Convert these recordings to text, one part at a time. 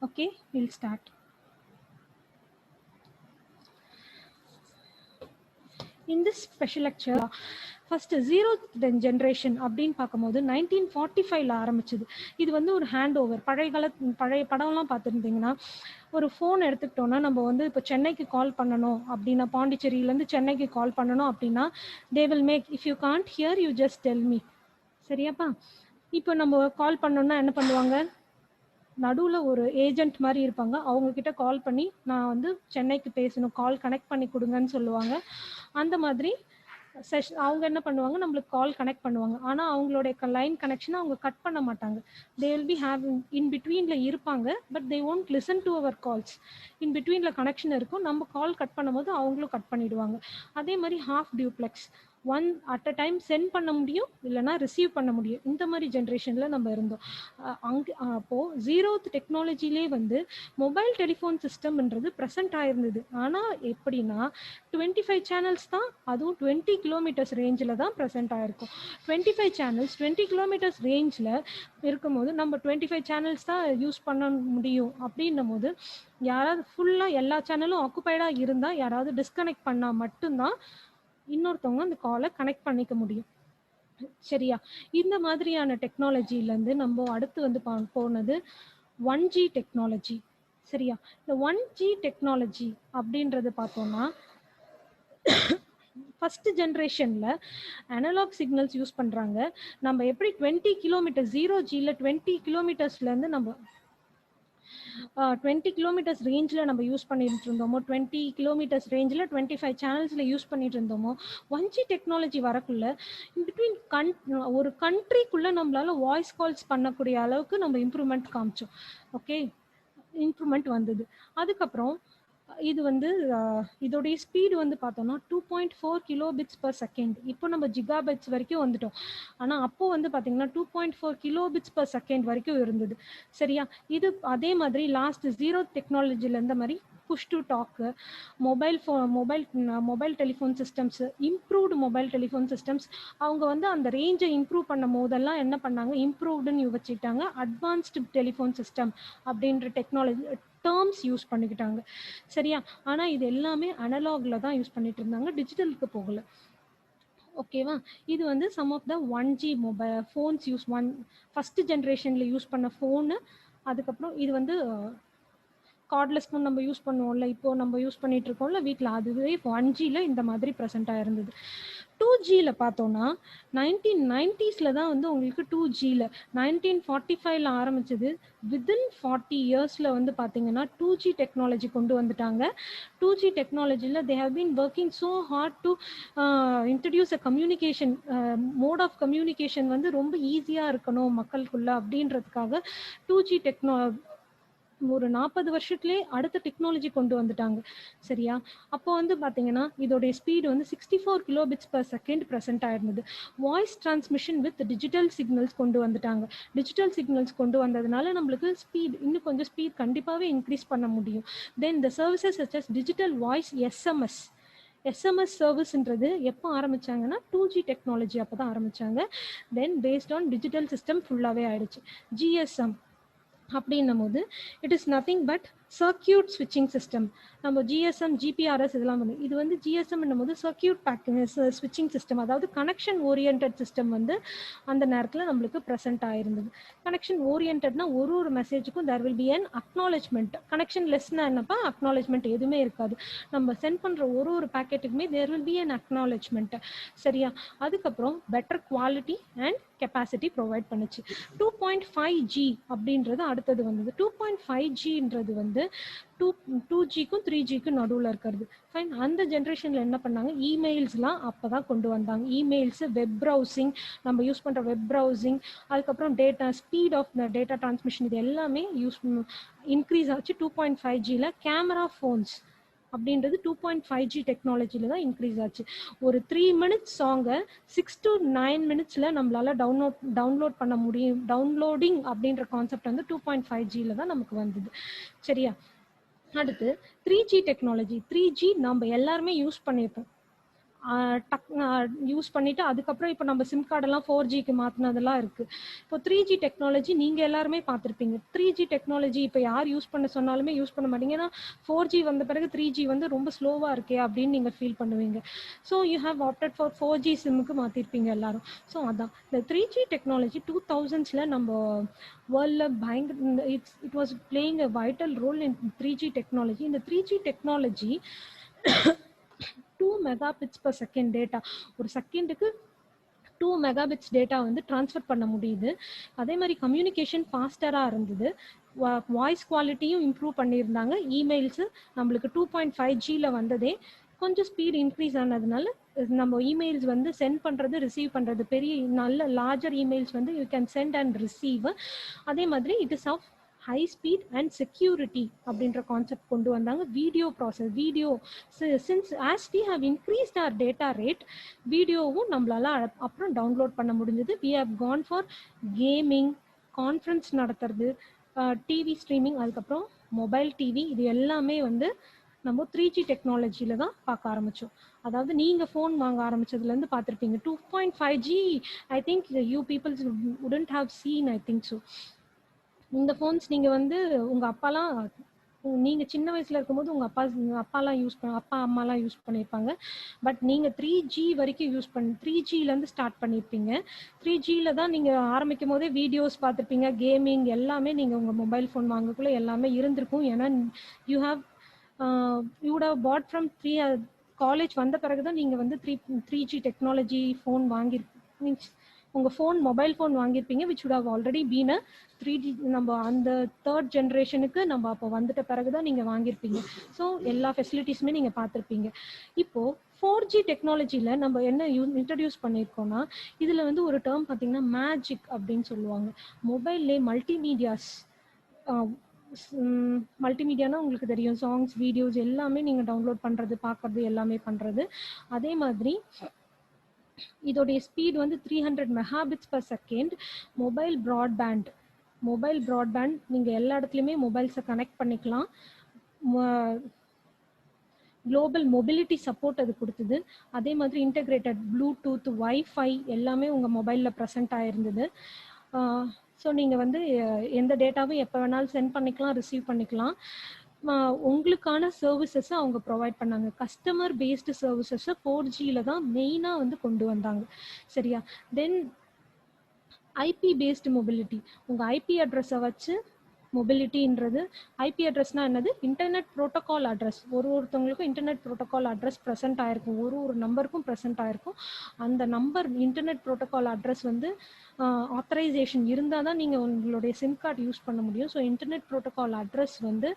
Okay, we'll start. In this special lecture, first zeroth generation அப்படின்னு பார்க்கும்போது 1945 ஆரம்பிச்சது. இது வந்து ஒரு ஹேண்ட் ஓவர். பழைய படம்லாம் பார்த்துருந்தீங்கன்னா, ஒரு ஃபோன் எடுத்துக்கிட்டோம்னா நம்ம வந்து இப்போ சென்னைக்கு கால் பண்ணணும் அப்படின்னா, பாண்டிச்சேரியிலேருந்து சென்னைக்கு கால் பண்ணணும் அப்படின்னா, they will make if you can't hear you just tell me. சரியாப்பா? இப்போ நம்ம கால் பண்ணோம்னா என்ன பண்ணுவாங்க, நடுவில் ஒரு ஏஜென்ட் மாதிரி இருப்பாங்க, அவங்க கிட்ட கால் பண்ணி நான் வந்து சென்னைக்கு பேசணும், கால் கனெக்ட் பண்ணி கொடுங்கன்னு சொல்லுவாங்க. அந்த மாதிரி அவங்க என்ன பண்ணுவாங்க, நம்மளுக்கு கால் கனெக்ட் பண்ணுவாங்க. ஆனால் அவங்களுடைய லைன் கனெக்ஷனை அவங்க கட் பண்ண மாட்டாங்க. They will be having in பிட்வீனில் இருப்பாங்க, but they won't listen to our கால்ஸ். இன் பிட்வீனில் கனெக்ஷன் இருக்கும், நம்ம கால் கட் பண்ணும்போது அவங்களும் கட் பண்ணிடுவாங்க. அதே மாதிரி half duplex, one at a time send பண்ண முடியும், இல்லைனா ரிசீவ் பண்ண முடியும். இந்த மாதிரி ஜென்ரேஷனில் நம்ம இருந்தோம். அப்போது ஜீரோத் டெக்னாலஜிலே வந்து மொபைல் டெலிஃபோன் சிஸ்டம்ன்றது ப்ரெசென்ட் ஆயிருந்தது. ஆனால் எப்படின்னா 25 சேனல்ஸ் தான், அதுவும் 20 கிலோமீட்டர்ஸ் ரேஞ்சில் தான் ப்ரெசென்ட் ஆயிருக்கும். 25 சேனல்ஸ் 20 கிலோமீட்டர்ஸ் ரேஞ்சில் இருக்கும்போது நம்ம 25 சேனல்ஸ் தான் யூஸ் பண்ண முடியும். அப்படின்னும் போது யாராவது ஃபுல்லாக எல்லா சேனலும் ஆக்குபைடாக இருந்தால், யாராவது டிஸ்கனெக்ட் பண்ணால் மட்டும்தான் இன்னொருத்தவங்க அந்த காலை கனெக்ட் பண்ணிக்க முடியும். சரியா? இந்த மாதிரியான டெக்னாலஜிலேருந்து நம்ம அடுத்து வந்து போனது 1G டெக்னாலஜி. சரியா? இந்த 1G டெக்னாலஜி அப்படின்றது பார்த்தோம்னா, ஃபர்ஸ்ட் ஜென்ரேஷனில் அனலாக் சிக்னல்ஸ் யூஸ் பண்ணுறாங்க. நம்ம எப்படி 20 கிலோமீட்டர் 0Gயில் 20 கிலோமீட்டர்ஸ்லேருந்து நம்ம 20 கிலோமீட்டர்ஸ் ரேஞ்சில் நம்ம யூஸ் பண்ணிட்டு இருந்தோமோ, 20 கிலோமீட்டர்ஸ் ரேஞ்சில் 25 சேனல்ஸில் யூஸ் பண்ணிட்டு இருந்தோமோ, 1G டெக்னாலஜி வரக்குள்ள இன்பிட்வீன் ஒரு கண்ட்ரிக்குள்ளே நம்மளால வாய்ஸ் கால்ஸ் பண்ணக்கூடிய அளவுக்கு நம்ம இம்ப்ரூவ்மெண்ட் காமிச்சோம். ஓகே, இம்ப்ரூவ்மெண்ட் வந்தது. அதுக்கப்புறம் இது வந்து இதோடைய ஸ்பீடு வந்து பார்த்தோம்னா 2.4 கிலோபிட்ஸ் பர் செகண்ட். இப்போ நம்ம ஜிகாபிட்ஸ் வரைக்கும் வந்துட்டோம். ஆனால் அப்போ வந்து பார்த்தீங்கன்னா 2.4 கிலோபிட்ஸ் பர் செகண்ட் வரைக்கும் இருந்தது. சரியா? இது அதே மாதிரி லாஸ்ட் ஜீரோ டெக்னாலஜியில் இருந்த மாதிரி push to talk, mobile telephone systems, improved mobile telephone systems. அவங்க வந்து அந்த ரேஞ்சை இம்ப்ரூவ் பண்ணும் போதெல்லாம் என்ன பண்ணாங்க, இம்ப்ரூவ்டுன்னு வச்சுக்கிட்டாங்க. அட்வான்ஸ்டு டெலிஃபோன் சிஸ்டம் அப்படின்ற டெக்னாலஜி டேர்ம்ஸ் யூஸ் பண்ணிக்கிட்டாங்க. சரியா? ஆனால் இது எல்லாமே அனலாகில் தான் யூஸ் பண்ணிட்டு இருந்தாங்க, டிஜிட்டலுக்கு போகல. ஓகேவா? இது வந்து some of the 1G mobile phones use first ஜென்ரேஷனில் யூஸ் பண்ண ஃபோனு. அதுக்கப்புறம் இது வந்து கார்ட்லெஸ் ஃபோன் நம்ம யூஸ் பண்ணுவோம்ல, இப்போ நம்ம யூஸ் பண்ணிட்டு இருக்கோம்ல வீட்டில், அதுவே 1Gயில் இந்த மாதிரி ப்ரெசென்ட்டாக இருந்தது. 2Gயில் பார்த்தோன்னா 1990s தான் வந்து உங்களுக்கு 2Gயில் 1945 ஆரம்பிச்சது. வித்தின் 40 இயர்ஸில் வந்து பார்த்தீங்கன்னா 2G டெக்னாலஜி கொண்டு வந்துட்டாங்க. 2G டெக்னாலஜியில் they have been working so hard to introduce a communication mode of communication வந்து ரொம்ப ஈஸியாக இருக்கணும் மக்களுக்குள்ள அப்படின்றதுக்காக 2G ஒரு 40 வருஷத்துலேயே அடுத்த டெக்னாலஜி கொண்டு வந்துட்டாங்க. சரியா? அப்போ வந்து பார்த்தீங்கன்னா இதோடைய ஸ்பீடு வந்து 64 கிலோபிட்ஸ் பர் செகண்ட் ப்ரெசென்ட் ஆயிருந்தது. Voice transmission with digital signals கொண்டு வந்துட்டாங்க. டிஜிட்டல் சிக்னல்ஸ் கொண்டு வந்ததுனால நம்மளுக்கு ஸ்பீட் இன்னும் கொஞ்சம் ஸ்பீட் கண்டிப்பாகவே இன்க்ரீஸ் பண்ண முடியும். Then the services such as digital voice SMS சர்வீஸ்ன்றது எப்போ ஆரம்பிச்சாங்கன்னா 2G டெக்னாலஜி அப்போ தான் ஆரம்பிச்சாங்க. Then based on digital system ஃபுல்லாகவே ஆயிடுச்சு. GSM அப்படின்னும் போது it is nothing but circuit ஸ்விட்சிங் சிஸ்டம். நம்ம ஜிஎஸ்எம் ஜிபிஆர்எஸ் இதெல்லாம் வந்து இது வந்து ஜிஎஸ்எம் போது சர்க்கியூட் பேக்கிங் ஸ்விட்சிங் சிஸ்டம், அதாவது கனெக்ஷன் ஓரியன்ட் சிஸ்டம் வந்து அந்த நேரத்தில் நம்மளுக்கு ப்ரெசென்ட் ஆயிருந்தது. கனெக்ஷன் ஓரியன்ட்னா ஒரு மெசேஜுக்கும் there will be an acknowledgement. Connection லெஸ்னா என்னப்பா, அக்னாலஜ்மெண்ட் எதுவுமே இருக்காது. நம்ம சென்ட் பண்ணுற ஒரு பேக்கெட்டுக்குமே there will be an acknowledgement. சரியா? அதுக்கப்புறம் better quality and capacity provide பண்ணுச்சு. 2.5G அப்படின்றது அடுத்தது வந்தது. 2.5Gன்றது வந்து 2Gக்கும் 3Gக்கும் நடுவில் இருக்கிறது. ஃபைன். அந்த ஜென்ரேஷனில் என்ன பண்ணாங்க, இமெயில்ஸ்லாம் அப்போ தான் கொண்டு வந்தாங்க. இமெயில்ஸு, வெப் ப்ரௌசிங், நம்ம யூஸ் பண்ணுற வெப் ப்ரௌசிங், அதுக்கப்புறம் data speed of the data transmission, இது எல்லாமே இன்க்ரீஸ் ஆச்சு. 2.5Gயில் கேமரா ஃபோன்ஸ் அப்படின்றது 2.5G டெக்னாலஜியில் தான் இன்க்ரீஸ் ஆச்சு. ஒரு 3 மினிட்ஸ் சாங்கை 6 to 9 மினிட்ஸில் நம்மளால் டவுன்லோட் பண்ண முடியும். டவுன்லோடிங் அப்படின்ற கான்செப்ட் வந்து 2.5Gயில் தான் நமக்கு வந்தது. சரியா? அடுத்து 3G டெக்னாலஜி. 3G நம்ம எல்லாருமே யூஸ் பண்ணியிருப்போம். யூஸ் பண்ணிட்டு அதுக்கப்புறம் இப்போ நம்ம சிம் கார்டெல்லாம் 4Gக்கு மாற்றினதெல்லாம் இருக்குது. இப்போ 3G டெக்னாலஜி நீங்கள் எல்லாருமே பார்த்துருப்பீங்க. 3G டெக்னாலஜி இப்போ யார் யூஸ் பண்ண சொன்னாலுமே யூஸ் பண்ண மாட்டீங்க. ஏன்னா 4G வந்த பிறகு 3G வந்து ரொம்ப ஸ்லோவாக இருக்கே அப்படின்னு நீங்கள் ஃபீல் பண்ணுவீங்க. So you have opted for 4G சிம்முக்கு மாற்றிருப்பீங்க எல்லாரும். ஸோ அதான் இந்த 3G டெக்னாலஜி 2000s நம்ம வேர்ல்டில் பயங்கர it was playing a vital role in 3G technology. இந்த 3G technology 2 megabits per second data, ஒரு செகண்டுக்கு 2 மெகாபிட்ஸ் டேட்டா வந்து ட்ரான்ஸ்ஃபர் பண்ண முடியுது. அதே மாதிரி கம்யூனிகேஷன் ஃபாஸ்டராக இருந்தது. வாய்ஸ் குவாலிட்டியும் இம்ப்ரூவ் பண்ணியிருந்தாங்க. இமெயில்ஸு நம்மளுக்கு 2.5Gல வந்ததே கொஞ்சம் ஸ்பீட் இன்க்ரீஸ் ஆனதுனால நம்ம இமெயில்ஸ் வந்து சென்ட் பண்ணுறது ரிசீவ் பண்ணுறது பெரிய நல்ல லார்ஜர் இமெயில்ஸ் வந்து you can send and receive. அதே மாதிரி it is of high speed and security அப்படின்ற கான்செப்ட் கொண்டு வந்தாங்க. Video process video since as we have increased our data rate வீடியோவும் நம்மளால அப்புறம் டவுன்லோட் பண்ண முடிஞ்சது. We have gone for gaming, conference நடத்துறது, டிவி ஸ்ட்ரீமிங், அதுக்கப்புறம் மொபைல் டிவி, இது எல்லாமே வந்து நம்ம 3G டெக்னாலஜியில் தான் பார்க்க ஆரம்பித்தோம். அதாவது நீங்கள் ஃபோன் வாங்க ஆரம்பித்ததுலேருந்து பார்த்துருப்பீங்க 2.5G. I think you peoples wouldn't have seen, I think so. இந்த ஃபோன்ஸ் நீங்கள் வந்து உங்கள் அப்பாலாம் நீங்கள் சின்ன வயசில் இருக்கும்போது உங்கள் அப்பாலாம் அப்பா அம்மாலாம் யூஸ் பண்ணியிருப்பாங்க. பட் நீங்கள் 3G வரைக்கும் யூஸ் 3Gலேருந்து ஸ்டார்ட் பண்ணியிருப்பீங்க. 3Gயில் தான் நீங்கள் ஆரம்பிக்கும் போதே வீடியோஸ் பார்த்துருப்பீங்க, கேமிங் எல்லாமே நீங்கள் உங்கள் மொபைல் ஃபோன் வாங்கக்குள்ளே எல்லாமே இருந்திருக்கும். ஏன்னா you would have bought from college வந்த பிறகு தான் நீங்கள் வந்து 3G டெக்னாலஜி ஃபோன் மீன்ஸ் உங்கள் ஃபோன் மொபைல் ஃபோன் வாங்கியிருப்பீங்க which would have already been a 3G. நம்ம அந்த 3rd ஜென்ரேஷனுக்கு நம்ம அப்போ வந்துட்ட பிறகு தான் நீங்கள் வாங்கியிருப்பீங்க. ஸோ எல்லா ஃபெசிலிட்டிஸுமே நீங்கள் பார்த்துருப்பீங்க. இப்போது 4G டெக்னாலஜியில் நம்ம என்ன இன்ட்ரடியூஸ் பண்ணியிருக்கோம்னா இதில் வந்து ஒரு டேர்ம் பார்த்தீங்கன்னா மேஜிக் அப்படின்னு சொல்லுவாங்க. மொபைல்லே மல்டிமீடியானா உங்களுக்கு தெரியும், சாங்ஸ், வீடியோஸ் எல்லாமே நீங்கள் டவுன்லோட் பண்ணுறது, பார்க்குறது, எல்லாமே பண்ணுறது. அதே மாதிரி இதோடைய ஸ்பீட் வந்து 300 megabits per second. Mobile broadband நீங்கள் எல்லா இடத்துலையுமே மொபைல்ஸை கனெக்ட் பண்ணிக்கலாம். குளோபல் மொபிலிட்டி சப்போர்ட் அது கொடுத்தது. அதே மாதிரி இன்டெகிரேட்டட் ப்ளூடூத், வைஃபை எல்லாமே உங்கள் மொபைலில் ப்ரெசென்ட் ஆகிருந்தது. ஸோ நீங்கள் வந்து எந்த டேட்டாவும் எப்போ வேணாலும் சென்ட் பண்ணிக்கலாம், ரிசீவ் பண்ணிக்கலாம். உங்களுக்கான சர்வீசஸை அவங்க ப்ரொவைட் பண்ணாங்க. கஸ்டமர் பேஸ்டு சர்வீசஸை 4Gயில் தான் மெயினாக வந்து கொண்டு வந்தாங்க. சரியா? Then IP based mobility. உங்கள் ஐபி அட்ரஸை வச்சு மொபிலிட்டின்றது, ஐபி அட்ரஸ்னால் என்னது? Internet protocol address. ஒருத்தவங்களுக்கும் இன்டர்நெட் ப்ரோட்டோகால் அட்ரஸ் ப்ரெசென்ட் ஆகிருக்கும், ஒரு நம்பருக்கும் ப்ரெசென்ட் ஆகிருக்கும். அந்த நம்பர் இன்டர்நெட் ப்ரோட்டோகால் அட்ரஸ் வந்து ஆத்தரைசேஷன் இருந்தால் தான் நீங்கள் உங்களுடைய சிம் கார்டு யூஸ் பண்ண முடியும். ஸோ இன்டர்நெட் ப்ரோட்டோகால் அட்ரஸ் வந்து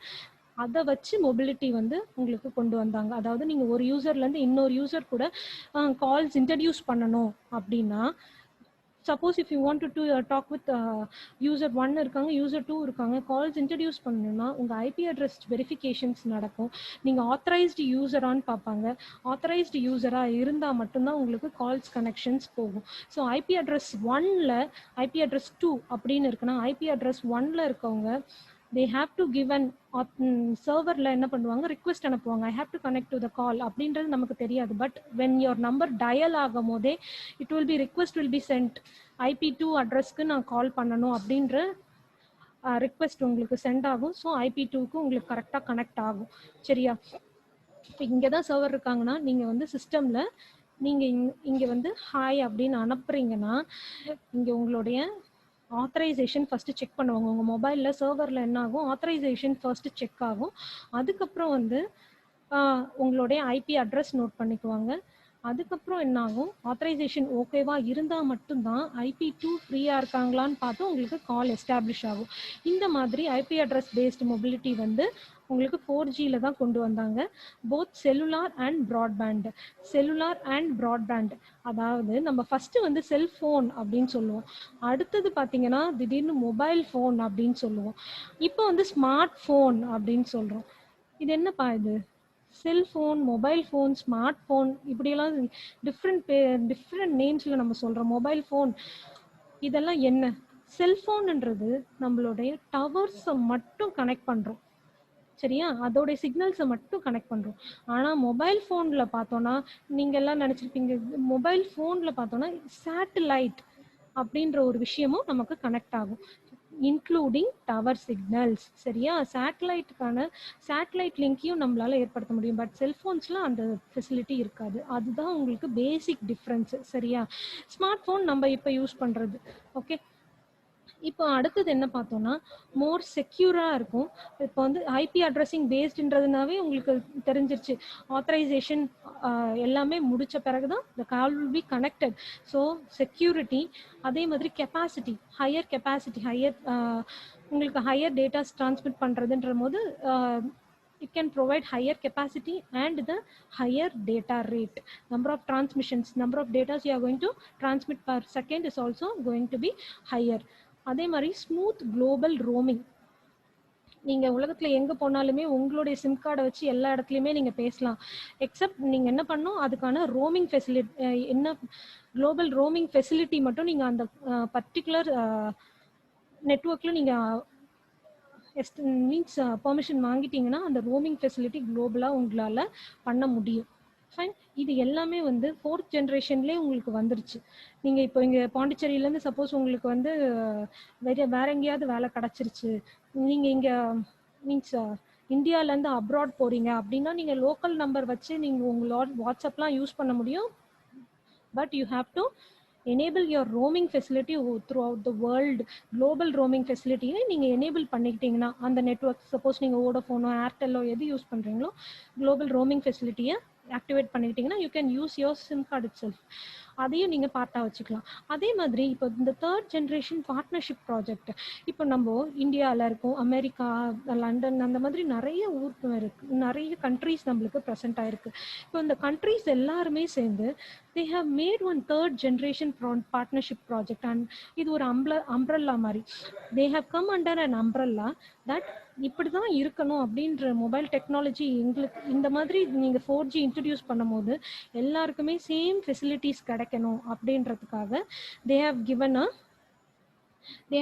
அதை வச்சு மொபிலிட்டி வந்து உங்களுக்கு கொண்டு வந்தாங்க. அதாவது நீங்கள் ஒரு யூசர்லேருந்து இன்னொரு யூசர் கூட கால்ஸ் இன்ட்ரடியூஸ் பண்ணணும் அப்படின்னா, suppose if you want to talk with user 1 இருக்காங்க, யூசர் 2 இருக்காங்க, கால்ஸ் இன்ட்ரடியூஸ் பண்ணணும்னா உங்கள் ஐபி அட்ரஸ் வெரிஃபிகேஷன்ஸ் நடக்கும். நீங்கள் ஆத்தரைஸ்டு யூசரான்னு பார்ப்பாங்க. ஆத்தரைஸ்டு யூசராக இருந்தால் மட்டும்தான் உங்களுக்கு கால்ஸ் கனெக்ஷன்ஸ் போகும். ஸோ ஐபி அட்ரஸ் 1ல் ஐபி அட்ரஸ் 2 அப்படின்னு இருக்குன்னா, ஐபி அட்ரஸ் 1ல் இருக்கவங்க they have to give an சர்வரில் என்ன பண்ணுவாங்க, ரிக்வெஸ்ட் அனுப்புவாங்க, I have to connect to the call அப்படின்றது நமக்கு தெரியாது. But when your number dial ஆகும் போதே it will be request will be sent, IP2 அட்ரஸ்க்கு நான் கால் பண்ணணும் அப்படின்ற ரிக்வெஸ்ட் உங்களுக்கு சென்ட் ஆகும். ஸோ IP2க்கு உங்களுக்கு கரெக்டாக கனெக்ட் ஆகும். சரியா? இப்போ இங்கே தான் சர்வர் இருக்காங்கன்னா நீங்கள் வந்து சிஸ்டமில் நீங்கள் இங்கே வந்து ஹாய் அப்படின்னு அனுப்புறீங்கன்னா இங்கே உங்களுடைய ஆத்தரைசேஷன் ஃபஸ்ட்டு செக் பண்ணுவாங்க. உங்கள் மொபைலில் சர்வரில் என்ன ஆகும், ஆத்தரைசேஷன் ஃபர்ஸ்ட்டு செக் ஆகும். அதுக்கப்புறம் வந்து உங்களுடைய ஐபி அட்ரஸ் நோட் பண்ணிக்குவாங்க. அதுக்கப்புறம் என்ன ஆகும், ஆத்தரைசேஷன் ஓகேவா இருந்தால் மட்டும்தான் IP2 ஃப்ரீயாக இருக்காங்களான்னு பார்த்து உங்களுக்கு கால் எஸ்டாப்ளிஷ் ஆகும். இந்த மாதிரி ஐபி அட்ரஸ் பேஸ்டு மொபிலிட்டி வந்து உங்களுக்கு 4Gயில் தான் கொண்டு வந்தாங்க. Both cellular and broadband. அதாவது நம்ம ஃபஸ்ட்டு வந்து செல்ஃபோன் அப்படின்னு சொல்லுவோம், அடுத்தது பார்த்தீங்கன்னா திடீர்னு மொபைல் ஃபோன் அப்படின்னு சொல்லுவோம், இப்போ வந்து ஸ்மார்ட் ஃபோன் அப்படின்னு சொல்கிறோம். இது என்னப்பா இது? Cellphone, mobile phone, smart phone இப்படியெல்லாம் டிஃப்ரெண்ட் நேம்ஸில் நம்ம சொல்கிறோம். மொபைல் ஃபோன் இதெல்லாம் என்ன? செல்ஃபோன்ன்றது நம்மளுடைய டவர்ஸை மட்டும் கனெக்ட் பண்ணுறோம். சரியா? அதோட சிக்னல்ஸை மட்டும் கனெக்ட் பண்றோம். ஆனா மொபைல் போன்ல பார்த்தோம்னா, நீங்க எல்லாம் நினைச்சிருப்பீங்க, மொபைல் போன்ல பார்த்தோம்னா சேட்டலைட் அப்படின்ற ஒரு விஷயமும் நமக்கு கனெக்ட் ஆகும், இன்க்ளூடிங் டவர் சிக்னல்ஸ். சரியா? சேட்டலைட் லிங்கையும் நம்மளால ஏற்படுத்த முடியும். பட் செல்போன்ஸ்ல அந்த ஃபெசிலிட்டி இருக்காது. அதுதான் உங்களுக்கு பேசிக் டிஃப்ரென்ஸ். சரியா? ஸ்மார்ட் போன் நம்ம இப்ப யூஸ் பண்றது. ஓகே, இப்போ அடுத்தது என்ன பார்த்தோம்னா, மோர் செக்யூரா இருக்கும். இப்போ வந்து ஐபி அட்ரஸிங் பேஸ்டுன்றதுனாவே உங்களுக்கு தெரிஞ்சிருச்சு. ஆத்தரைசேஷன் எல்லாமே முடிச்ச பிறகுதான் the call will be connected. So security, அதே மாதிரி கெப்பாசிட்டி, ஹையர் கெப்பாசிட்டி, உங்களுக்கு ஹையர் டேட்டாஸ் டிரான்ஸ்மிட் பண்ணுறதுன்ற போது it can provide higher capacity and the higher data rate. Number of transmissions, number of data you are going to transmit per second is also going to be higher. அதே மாதிரி smooth global roaming. நீங்க உலகத்துல எங்க போனாலுமே உங்களுடைய sim கார்டை வச்சு எல்லா இடத்துலயுமே நீங்க பேசலாம். எக்ஸப்ட் நீங்க என்ன பண்ணும், அதுக்கான ரோமிங் ஃபெசிலிட்டி, என்ன குளோபல் ரோமிங் ஃபெசிலிட்டி மட்டும் நீங்க அந்த பர்டிகுலர் நெட்வொர்க்ல நீங்க மீன்ஸ் பெர்மிஷன் வாங்கிட்டீங்கன்னா அந்த ரோமிங் ஃபெசிலிட்டி குளோபலா உங்களால பண்ண முடியும். ஃபைன். இது எல்லாமே வந்து 4th ஜென்ரேஷன்லேயே உங்களுக்கு வந்துருச்சு. நீங்க இப்போ இங்க பாண்டிச்சேரியிலேருந்து சப்போஸ் உங்களுக்கு வந்து வேற எங்கேயாவது வேலை கிடைச்சிருச்சு, நீங்க இங்க மீன்ஸ் இந்தியாவிலேருந்து அப்ராட் போறீங்க அப்படின்னா நீங்க லோக்கல் நம்பர் வச்சு நீங்க உங்களோட வாட்ஸ்அப்லாம் யூஸ் பண்ண முடியும். But you have to enable your roaming facility throughout the world. global roaming facility நீங்க enable பண்ணிக்கிட்டீங்கன்னா அந்த நெட்வொர்க், சப்போஸ் நீங்க வோடஃபோனோ ஏர்டெல்லோ எது யூஸ் பண்றீங்களோ global roaming facility ஆக்டிவேட் பண்ணிக்கிட்டீங்கன்னா you can use your sim card itself. அதையும் நீங்கள் பார்ட்டாக வச்சுக்கலாம். அதே மாதிரி இப்போ இந்த 3rd ஜென்ரேஷன் பார்ட்னர்ஷிப் ப்ராஜெக்ட், இப்போ நம்ம இந்தியாவில் இருக்கோம், அமெரிக்கா, லண்டன், அந்த மாதிரி நிறைய ஊருக்கு இருக்கு, நிறைய கண்ட்ரீஸ் நம்மளுக்கு ப்ரெசென்ட் ஆயிருக்கு. இப்போ இந்த கண்ட்ரீஸ் எல்லாருமே சேர்ந்து they have made one 3rd generation partnership project, and இது ஒரு umbrella மாதிரி. they have come under an umbrella that இப்படிதான் இருக்கணும் அப்படின்ற மொபைல் டெக்னாலஜி எங்களுக்கு இந்த மாதிரி நீங்க 4G இன்ட்ரடியூஸ் பண்ணும்போது எல்லாருக்குமே சேம் ஃபெசிலிட்டிஸ் கிடைக்கணும் அப்படின்றதுக்காக they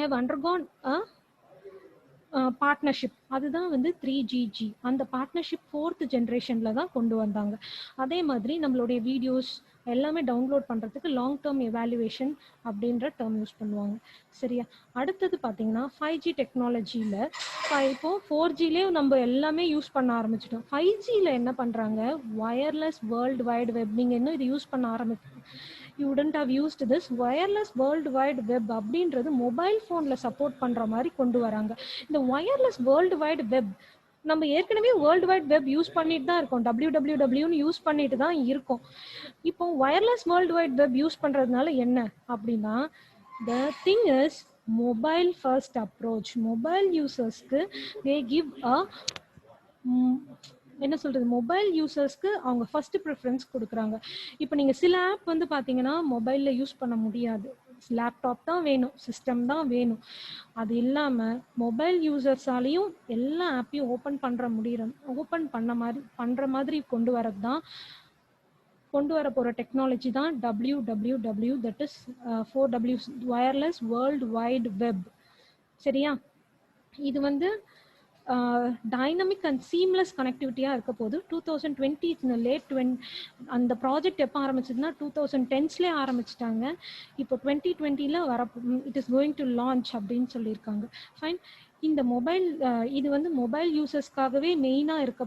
have undergone a partnership. அதுதான் வந்து 3GG. அந்த பார்ட்னர்ஷிப் 4th ஜென்ரேஷன்ல தான் கொண்டு வந்தாங்க. அதே மாதிரி நம்மளுடைய வீடியோஸ் எல்லாமே டவுன்லோட் பண்ணுறதுக்கு லாங் டேர்ம் எவாலுவேஷன் அப்படின்ற டேர்ம் யூஸ் பண்ணுவாங்க. சரியா? அடுத்தது பார்த்தீங்கன்னா 5G டெக்னாலஜியில் இப்போ 4Gலேயே நம்ம எல்லாமே யூஸ் பண்ண ஆரம்பிச்சிட்டோம். 5Gயில் என்ன பண்ணுறாங்க, வயர்லெஸ் வேர்ல்டு வைடு வெப். நீங்கள் இன்னும் இது யூஸ் பண்ண you wouldn't have used this. wireless world wide web அப்படின்றது மொபைல் ஃபோனில் சப்போர்ட் பண்ணுற மாதிரி கொண்டு வராங்க. இந்த வயர்லெஸ் வேர்ல்டு வைடு வெப் நம்ம ஏற்கனவே வேர்ல்டு வைட் வெப் யூஸ் பண்ணிட்டு தான் இருக்கோம், wwwன்னு யூஸ் பண்ணிட்டு தான் இருக்கோம். இப்போ wireless world wide web use பண்ணுறதுனால என்ன அப்படின்னா, the thing is mobile first approach. Mobile யூசர்ஸ்க்கு they give a என்ன சொல்றது, மொபைல் யூசர்ஸ்க்கு அவங்க ஃபர்ஸ்ட் ப்ரிஃபரன்ஸ் கொடுக்குறாங்க. இப்போ நீங்கள் சில ஆப் வந்து பார்த்தீங்கன்னா மொபைலில் யூஸ் பண்ண முடியாது, லேப்டாப் தான் வேணும், சிஸ்டம் தான் வேணும். அது இல்லாமல் மொபைல் யூசர்ஸாலையும் எல்லா ஆப்பையும் ஓப்பன் பண்ணுற மாதிரி கொண்டு வர போகிற டெக்னாலஜி தான் WWW, that is 4W, wireless world wide web. சரியா? இது வந்து டைனமிக் அண்ட் சீம்லெஸ் கனெக்டிவிட்டியாக இருக்க போது 2020 லேட் அந்த ப்ராஜெக்ட் எப்போ ஆரம்பிச்சதுன்னா 2010ஸ்லேயே ஆரம்பிச்சிட்டாங்க. இப்போ 2020 வர it is going to launch அப்படின்னு சொல்லியிருக்காங்க. ஃபைன். இந்த இது வந்து மொபைல் யூசர்ஸ்க்காகவே மெயினாக இருக்க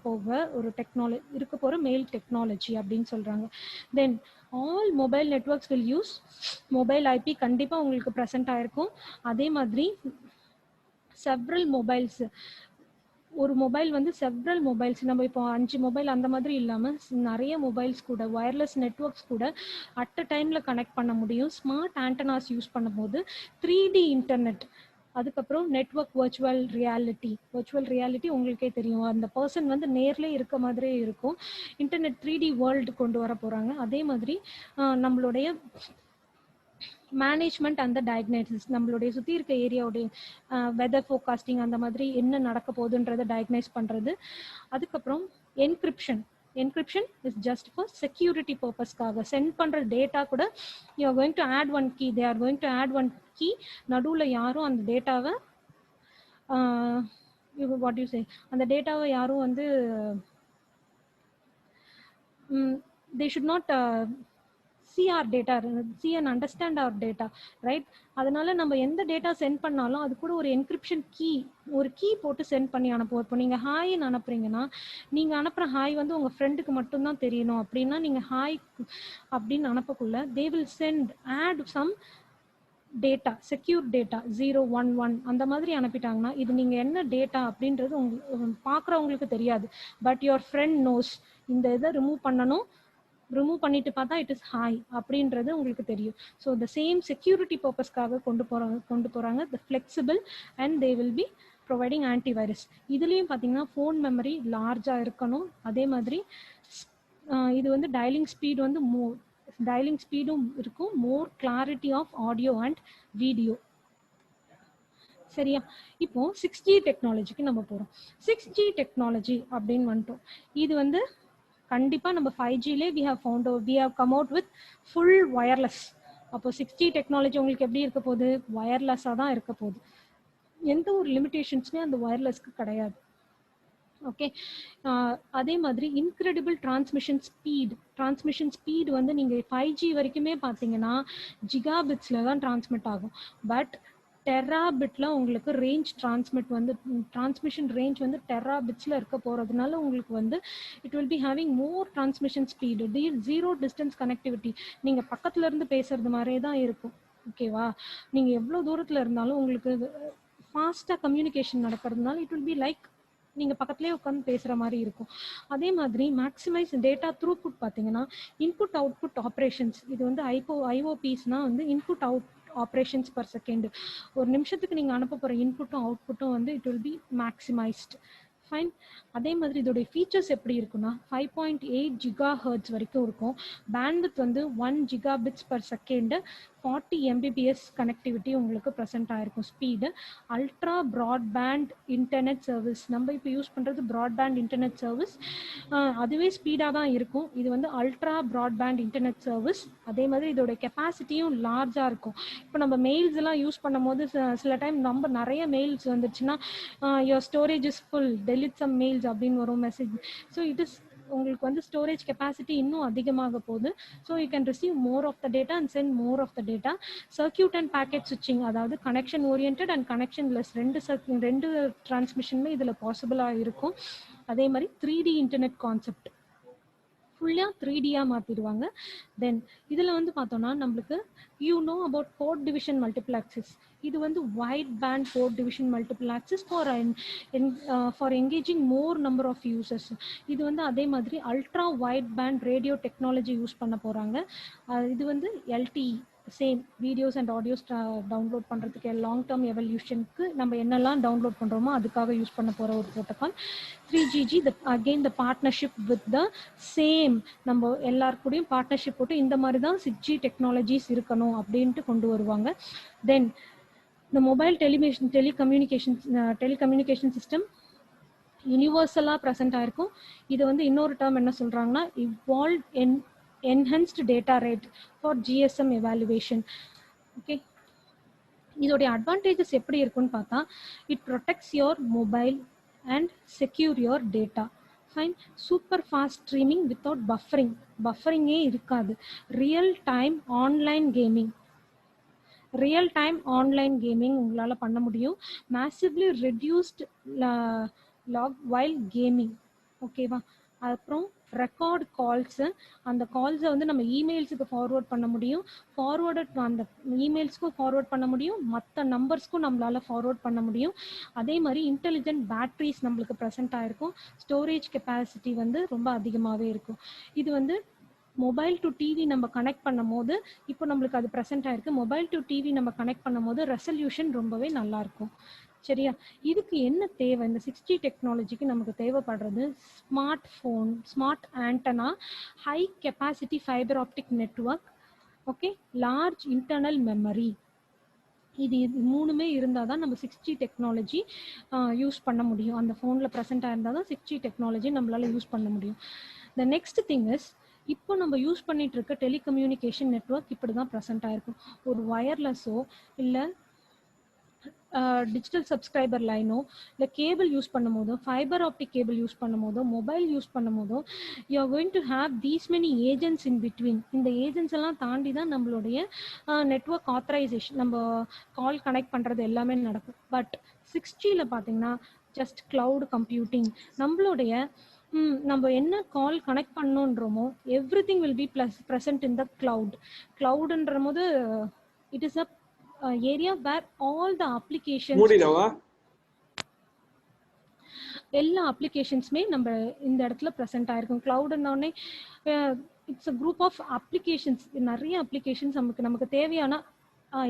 போகிற மெயில் டெக்னாலஜி அப்படின்னு சொல்கிறாங்க. Then all mobile networks will use mobile IP. கண்டிப்பாக உங்களுக்கு ப்ரெசென்ட் ஆயிருக்கும். அதே மாதிரி செவ்ரல் மொபைல்ஸ், ஒரு மொபைல் வந்து செவ்ரல் மொபைல்ஸ், நம்ம இப்போ 5 மொபைல் அந்த மாதிரி இல்லாமல் நிறைய மொபைல்ஸ் கூட வயர்லெஸ் நெட்வொர்க்ஸ் கூட அட் அ டைமில் கனெக்ட் பண்ண முடியும். ஸ்மார்ட் ஆண்டனாஸ் யூஸ் பண்ணும்போது 3D இன்டர்நெட், அதுக்கப்புறம் நெட்வொர்க் வர்ச்சுவல் ரியாலிட்டி உங்களுக்கே தெரியும், அந்த பர்சன் வந்து நேர்லேயே இருக்க மாதிரியே இருக்கும். இன்டர்நெட் 3D வேர்ல்டு கொண்டு வர போகிறாங்க. அதே மாதிரி நம்மளுடைய மேனேஜ்மெண்ட் அந்த டயக்னைசிஸ், நம்மளுடைய சுற்றி இருக்க ஏரியாவுடைய வெதர் ஃபோர்காஸ்டிங், அந்த மாதிரி என்ன நடக்க போகுதுன்றதை டயக்னைஸ் பண்ணுறது. அதுக்கப்புறம் encryption is just for security பர்பஸ்க்காக. சென்ட் பண்ணுற டேட்டா கூட you are going to add one key, they are going to add one key. நடுவில் யாரும் அந்த டேட்டாவை வாட் யூ சே, அந்த டேட்டாவை யாரும் வந்து they should not see our data, see and understand our data, right? அதனால நம்ம எந்த டேட்டா சென்ட் பண்ணாலும் அது கூட ஒரு என்கிரிப்ஷன் கீ, ஒரு கீ போட்டு சென்ட் பண்ணி அனுப்புவோம். இப்போ நீங்கள் ஹாய்ன்னு அனுப்புறீங்கன்னா, நீங்கள் அனுப்புகிற ஹாய் வந்து உங்கள் ஃப்ரெண்டுக்கு மட்டும்தான் தெரியணும் அப்படின்னா நீங்கள் ஹாய் அப்படின்னு அனுப்பக்குள்ள they will send add some data, secure data 011 அந்த மாதிரி அனுப்பிட்டாங்கன்னா இது நீங்கள் என்ன டேட்டா அப்படின்றது உங்களுக்கு பார்க்குறவங்களுக்கு தெரியாது. பட் யுவர் ஃப்ரெண்ட் நோஸ் இந்த இதை ரிமூவ் பண்ணணும், ரிமூவ் பண்ணிட்டு பார்த்தா இட் இஸ் ஹாய் அப்படின்றது உங்களுக்கு தெரியும். ஸோ த சேம் செக்யூரிட்டி பர்பஸ்க்காக கொண்டு போகிறாங்க the flexible and they will be providing antivirus. இதுலேயும் பார்த்தீங்கன்னா ஃபோன் மெமரி லார்ஜாக இருக்கணும். அதே மாதிரி இது வந்து டயலிங் ஸ்பீட் வந்து டயலிங் ஸ்பீடும் இருக்கும், more clarity of audio and video. சரியா? இப்போ 6G டெக்னாலஜிக்கு நம்ம போகிறோம். 6G டெக்னாலஜி அப்படின்னு வந்துட்டோம். இது வந்து கண்டிப்பாக நம்ம 5Gலே we have come out with full wireless. அப்போ 6G டெக்னாலஜி உங்களுக்கு எப்படி இருக்க போகுது? வயர்லெஸ்ஸாக தான் இருக்க போகுது. எந்த ஒரு லிமிடேஷன்ஸுமே அந்த வயர்லெஸ்க்கு கிடையாது. ஓகே, அதே மாதிரி இன்க்ரெடிபிள் டிரான்ஸ்மிஷன் ஸ்பீடு வந்து நீங்கள் 5G வரைக்குமே பார்த்தீங்கன்னா ஜிகாபிட்ஸில் தான் டிரான்ஸ்மிட் ஆகும். பட் டெராபிட்ல உங்களுக்கு ரேஞ்ச் டிரான்ஸ்மிஷன் ரேஞ்ச் வந்து டெராபிட்ஸில் இருக்க போகிறதுனால உங்களுக்கு வந்து it will be having more transmission speed. Zero distance connectivity, நீங்கள் பக்கத்துல இருந்து பேசுறது மாதிரியே தான் இருக்கும். ஓகேவா? நீங்கள் எவ்வளோ தூரத்தில் இருந்தாலும் உங்களுக்கு ஃபாஸ்ட்டாக கம்யூனிகேஷன் நடக்கிறதுனால இட் வில் பி லைக் நீங்கள் பக்கத்துலேயே உட்காந்து பேசுகிற மாதிரி இருக்கும். அதே மாதிரி மேக்ஸிமைஸ் டேட்டா த்ரூபுட் பார்த்தீங்கன்னா இன்புட் அவுட்புட் ஆப்ரேஷன்ஸ், இது வந்து ஐஓபிஸ்னா வந்து input out operations per second. ஒரு நிமிஷத்துக்கு நீங்கள் அனுப்ப போகிற இன்புட்டும் அவுட்புட்டும் வந்து இட் வில் பி மேக்ஸிமைஸ்ட். ஃபைன். அதே மாதிரி இதோடைய ஃபீச்சர்ஸ் எப்படி இருக்குன்னா 5.8 GHz வரைக்கும் இருக்கும். பேண்ட்வித் வந்து 1 Gbps per second, 40 Mbps connectivity உங்களுக்கு ப்ரெசென்ட் ஆயிருக்கும். Speed ultra broadband internet service, நம்ம இப்போ யூஸ் பண்ணுறது ப்ராட்பேண்ட் இன்டர்நெட் சர்வீஸ், அதுவே ஸ்பீடாக தான் இருக்கும். இது வந்து அல்ட்ரா ப்ராட்பேண்ட் இன்டர்நெட் சர்வீஸ். அதே மாதிரி இதோட கெப்பாசிட்டியும் லார்ஜாக இருக்கும். இப்போ நம்ம மெயில்ஸ் எல்லாம் யூஸ் பண்ணும் போது சில டைம் நம்ம நிறைய மெயில்ஸ் வந்துச்சுன்னா your storage is full, delete some mails அப்படின்னு வரும் மெசேஜ். ஸோ இட் இஸ் உங்களுக்கு வந்து ஸ்டோரேஜ் கெப்பாசிட்டி இன்னும் அதிகமாக போகுது. So you can receive more of the data and send more of the data. Circuit and packet ஸ்விட்சிங், அதாவது connection oriented and connectionless, ரெண்டு டிரான்ஸ்மிஷனுமே இதில் பாசிபிளாக இருக்கும். அதே மாதிரி 3D இன்டர்நெட் கான்செப்ட் ஃபுல்லாக 3Dயாக மாற்றிடுவாங்க. தென் இதில் வந்து பார்த்தோன்னா நம்மளுக்கு அபவுட் போர்ட் டிவிஷன் மல்டிப்ளெக்ஸஸ். இது வந்து wide band port division multiplexes for engaging more number of users. இது வந்து அதே மாதிரி ultra wide band radio technology use பண்ண போகிறாங்க. இது வந்து LTE, same videos and audios download பண்ணுறதுக்கு லாங் டேர்ம் எவல்யூஷனுக்கு நம்ம என்னெல்லாம் டவுன்லோட் பண்ணுறோமோ அதுக்காக யூஸ் பண்ண போகிற ஒரு protocol. 3GG again the partnership with the same, நம்ம எல்லாருக்கூடையும் பார்ட்னர்ஷிப் போட்டு இந்த மாதிரி தான் 6G டெக்னாலஜிஸ் இருக்கணும் அப்படின்ட்டு கொண்டு வருவாங்க. தென் இந்த மொபைல் டெலிகம்யூனிகேஷன் சிஸ்டம் யூனிவர்சலாக ப்ரெசென்ட் ஆயிருக்கும். இது வந்து இன்னொரு டேர்ம் என்ன சொல்கிறாங்கன்னா evolve enhanced data rate for GSM evaluation. Okay, இதோடைய அட்வான்டேஜஸ் எப்படி இருக்குன்னு பார்த்தா it protects your mobile and secure your data. Fine. Super fast streaming without பஃபரிங்கே இருக்காது. ரியல் டைம் ஆன்லைன் கேமிங் உங்களால் பண்ண முடியும். Massively reduced lag while gaming. ஓகேவா? அப்புறம் ரெக்கார்ட் கால்ஸு, அந்த கால்ஸை வந்து நம்ம இமெயில்ஸுக்கு ஃபார்வர்ட் பண்ண முடியும். அந்த இமெயில்ஸ்க்கும் ஃபார்வர்ட் பண்ண முடியும், மற்ற நம்பர்ஸ்க்கும் நம்மளால் ஃபார்வர்ட் பண்ண முடியும். அதே மாதிரி இன்டெலிஜென்ட் பேட்ரிஸ் நம்மளுக்கு ப்ரெசென்ட் ஆகிருக்கும். ஸ்டோரேஜ் கெப்பாசிட்டி வந்து ரொம்ப அதிகமாகவே இருக்கும். இது வந்து மொபைல் டு டிவி நம்ம கனெக்ட் பண்ணும் போது இப்போ நம்மளுக்கு அது ப்ரெசென்ட் ஆகிருக்கு. மொபைல் டு டிவி நம்ம கனெக்ட் பண்ணும் போது ரெசல்யூஷன் ரொம்பவே நல்லாயிருக்கும். சரியா? இதுக்கு என்ன தேவை? இந்த 6G டெக்னாலஜிக்கு நமக்கு தேவைப்படுறது smart antenna, high capacity fibre optic network, okay, large internal memory. இது மூணுமே இருந்தால் தான் நம்ம 6G டெக்னாலஜி யூஸ் பண்ண முடியும். அந்த ஃபோனில் ப்ரெசென்ட் ஆயிருந்தால் தான் 6G டெக்னாலஜி நம்மளால் யூஸ் பண்ண முடியும். த நெக்ஸ்ட் திங் இஸ், இப்போ நம்ம யூஸ் பண்ணிட்டு இருக்க டெலிகம்யூனிகேஷன் நெட்வொர்க் இப்படி தான் ப்ரெசென்ட் ஆயிருக்கும். ஒரு வயர்லெஸ்ஸோ இல்லை டிஜிட்டல் சப்ஸ்கிரைபர் லைனோ இல்லை கேபிள் யூஸ் பண்ணும் போதோ ஃபைபர் ஆப்டிக் கேபிள் யூஸ் பண்ணும் போதோ மொபைல் யூஸ் பண்ணும் போதோ you are going to have these many agents in between. இந்த ஏஜென்ட்ஸ் எல்லாம் தாண்டி தான் நம்மளுடைய நெட்வொர்க் ஆத்தரைசேஷன் நம்ம கால் கனெக்ட் பண்ணுறது எல்லாமே நடக்கும். பட் 6Gல பார்த்தீங்கன்னா ஜஸ்ட் கிளவுட் கம்ப்யூட்டிங். நம்மளுடைய நம்ம என்ன கால் கனெக்ட் பண்ணோன்றோமோ everything will be present in the cloud. கிளவுட்ன்ற போது it is a area where all the applications எல்லா அப்ளிகேஷன்ஸுமே நம்ம இந்த இடத்துல ப்ரெசென்ட் ஆயிருக்கும். கிளவுட்னோடனே it's a group of applications. நிறைய அப்ளிகேஷன்ஸ் நமக்கு தேவையான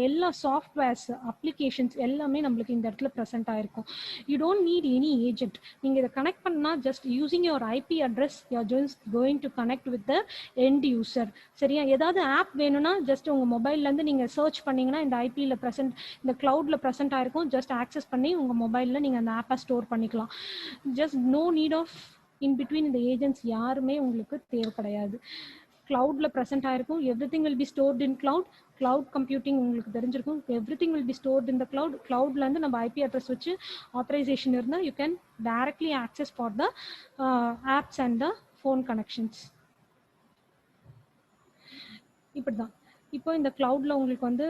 எல்லா சாஃப்ட்வேர்ஸ் அப்ளிகேஷன்ஸ் எல்லாமே நம்மளுக்கு இந்த இடத்துல ப்ரெசென்ட் ஆயிருக்கும். You don't need any agent. நீங்கள் இதை கனெக்ட் பண்ணால் just using your IP address you are just going to connect with the end user. சரியா? ஏதாவது ஆப் வேணும்னா ஜஸ்ட் உங்கள் மொபைல்லேருந்து நீங்கள் சர்ச் பண்ணிங்கன்னா இந்த ஐபியில் ப்ரெசென்ட் இந்த க்ளவுடில் ப்ரெசென்ட் ஆயிருக்கும். ஜஸ்ட் ஆக்சஸ் பண்ணி உங்கள் மொபைலில் நீங்கள் அந்த ஆப்பை ஸ்டோர் பண்ணிக்கலாம். Just no need of in between இந்த ஏஜென்ட்ஸ் யாருமே உங்களுக்கு தேவை கிடையாது. கிளவுட்ல ப்ரெசென்ட் ஆயிருக்கும். Everything will be stored in cloud. Cloud computing உங்களுக்கு தெரிஞ்சிருக்கும். Everything will be stored in the cloud. கிளவுட்லேருந்து நம்ம ஐபி அட்ரஸ் வச்சு ஆத்தரைசேஷன் இருந்தால் you can directly access for the apps and the phone connections. இப்படி தான் இப்போ இந்த கிளவுட்ல உங்களுக்கு வந்து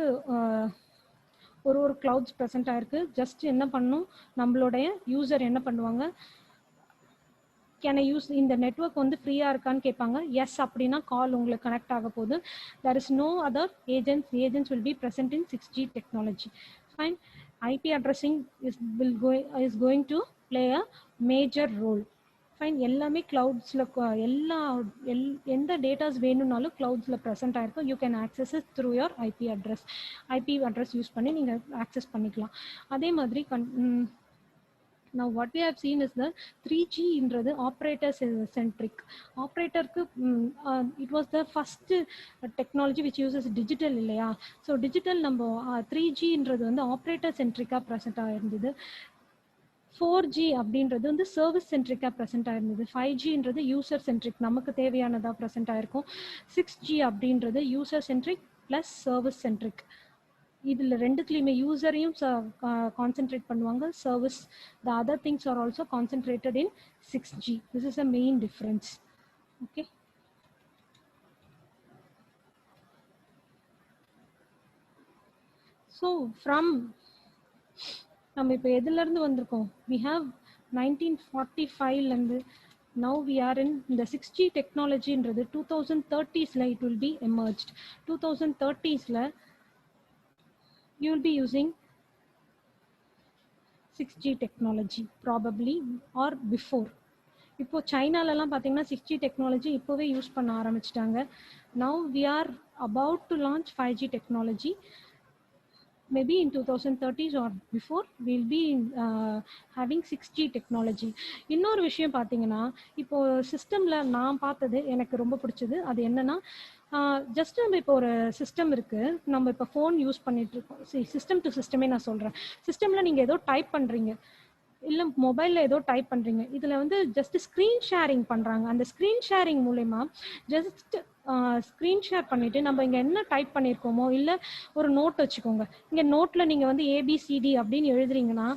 ஒரு கிளவுட்ஸ் ப்ரெசென்ட் ஆயிருக்கு. ஜஸ்ட் என்ன பண்ணும், நம்மளுடைய யூசர் என்ன பண்ணுவாங்க, கேன் ஐ யூஸ் இந்த நெட்வொர்க் வந்து ஃப்ரீயாக இருக்கான்னு கேட்பாங்க. எஸ் அப்படின்னா கால் உங்களுக்கு கனெக்ட் ஆக போகுது. There is no other agents will be present in 6G technology. Fine. IP addressing is going to play a major role. Fine. எல்லாமே கிளவுட்ஸில் எந்த டேட்டாஸ் வேணும்னாலும் கிளவுட்ஸில் ப்ரெசென்ட் ஆயிருக்கும். You can access it through your IP address use பண்ணி நீங்கள் access பண்ணிக்கலாம். அதே மாதிரி now what we have seen is the 3G inradhu operator centric. Operator ku it was the first technology which uses digital illaya. So digital number 3G inradhu வந்து operator centric present ஆயிருந்தது. 4G அப்படின்றது வந்து service சென்ட்ரிக்காக present ஆயிருந்தது. 5Gன்றது user centric, நமக்கு தேவையானதாக present ஆயிருக்கும். 6G அப்படின்றது user centric plus service centric. இதில் ரெண்டுத்துலையுமே யூசரையும் கான்சென்ட்ரேட் பண்ணுவாங்க, service the other things are also concentrated in 6G. This is a main difference. Okay. So from நம்ம இப்போ எதுலேருந்து வந்திருக்கோம், வி ஹாவ் 1945லேருந்து now we are in the 6G டெக்னாலஜின்றது 2030s it will be emerged. 2030s you will be using 6G technology probably or before. இப்போ சைனாலலாம் பார்த்தீங்கன்னா 6G technology இப்போவே use பண்ண ஆரம்பிச்சிட்டாங்க. now we are about to launch 5G technology. Maybe in 2030s or before we'll be having 6G technology. இன்னொரு விஷயம் பார்த்தீங்கன்னா, இப்போ சிஸ்டம்ல நான் பார்த்தது எனக்கு ரொம்ப பிடிச்சது அது என்னன்னா, ஜஸ்ட் நம்ம இப்போ ஒரு சிஸ்டம் இருக்கு, நம்ம இப்போ ஃபோன் யூஸ் பண்ணிட்டு இருக்கோம். சிஸ்டம் டு சிஸ்டமே நான் சொல்றேன். சிஸ்டம்ல நீங்க ஏதோ டைப் பண்றீங்க, இல்லை மொபைலில் ஏதோ டைப் பண்ணுறீங்க, இதில் வந்து ஜஸ்ட் ஸ்க்ரீன் ஷேரிங் பண்ணுறாங்க. அந்த ஸ்க்ரீன் ஷேரிங் மூலயமா ஜஸ்ட் ஸ்க்ரீன் ஷேர் பண்ணிவிட்டு நம்ம இங்கே என்ன டைப் பண்ணியிருக்கோமோ, இல்லை ஒரு நோட் வச்சுக்கோங்க, இங்கே நோட்டில் நீங்கள் வந்து ஏபிசிடி அப்படின்னு எழுதுறீங்கன்னா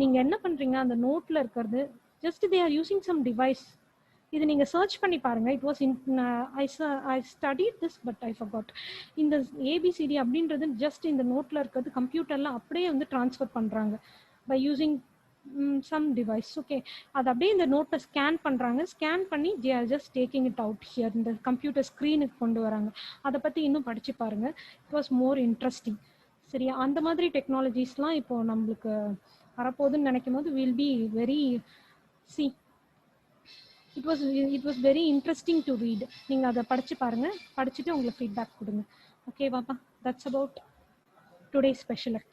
நீங்கள் என்ன பண்ணுறீங்க, அந்த நோட்டில் இருக்கிறது just they are using some device. இது நீங்கள் சர்ச் பண்ணி பாருங்கள். It was I studied this but I forgot. இந்த ஏபிசிடி அப்படின்றது ஜஸ்ட் இந்த நோட்டில் இருக்கிறது கம்ப்யூட்டரில் அப்படியே வந்து ட்ரான்ஸ்ஃபர் பண்ணுறாங்க by using some device. Okay, அது அப்படியே இந்த நோட்டை ஸ்கேன் பண்ணுறாங்க. ஸ்கேன் பண்ணி they are just taking it out here, இந்த கம்ப்யூட்டர் ஸ்க்ரீனுக்கு கொண்டு வராங்க. அதை பற்றி இன்னும் படித்து பாருங்கள். It was more interesting. சரியா? அந்த மாதிரி டெக்னாலஜிஸ்லாம் இப்போ நம்மளுக்கு வரப்போகுதுன்னு நினைக்கும் போது will be very it was very interesting to read. நீங்கள் அதை படித்து பாருங்கள், படிச்சுட்டு உங்களுக்கு ஃபீட்பேக் கொடுங்க. ஓகே பாப்பா, that's about today's special lecture.